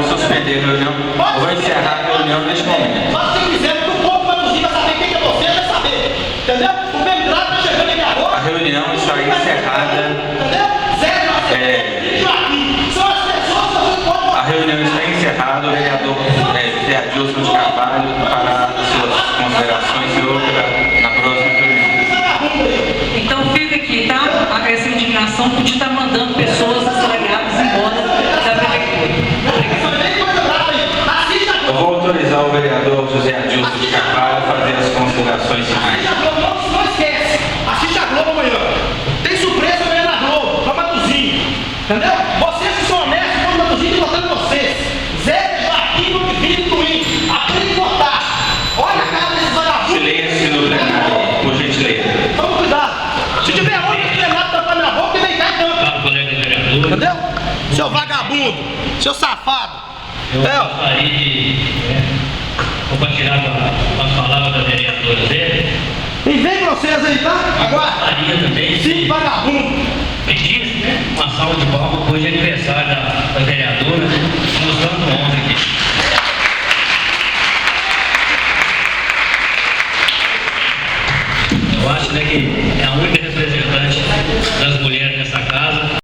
vou suspender a reunião. Eu vou encerrar a reunião neste momento. Mas se quiser, porque o povo vai saber quem é você, vai saber. Entendeu? O Belgrado tá chegando aqui agora. A reunião está encerrada. Entendeu? São as pessoas que podem. A reunião está encerrada. O vereador Zé Adilson de Carvalho fará as suas considerações e outra na próxima reunião. Então fica aqui, tá? Essa indignação porque está mandando pessoas estragadas embora da prefeitura. Eu vou autorizar o vereador José Adilson de Carvalho a fazer as considerações finais. Não esquece. Assiste a Globo amanhã. Tem surpresa amanhã na Globo, pra Matuzinho. Entendeu? Vocês que são honestos, vão Matuzinho votando vocês. Zé, Joaquim, no que vive do mim. Aprende a votar. Olha a cara desses vagabundos. Silêncio no plenário, por gentileza. Toma cuidado. Se tiver outro plenário tampando na boca, vem cá e tampa. Colega vereador. Entendeu? Seu vagabundo. Seu safado. Eu gostaria de compartilhar com as palavras da vereadora dele. E vem vocês aí, tá? Aguarda. Gostaria também Sim, de vagabundo. pedir uma salva de palmas hoje é aniversário da vereadora, mostrando ontem.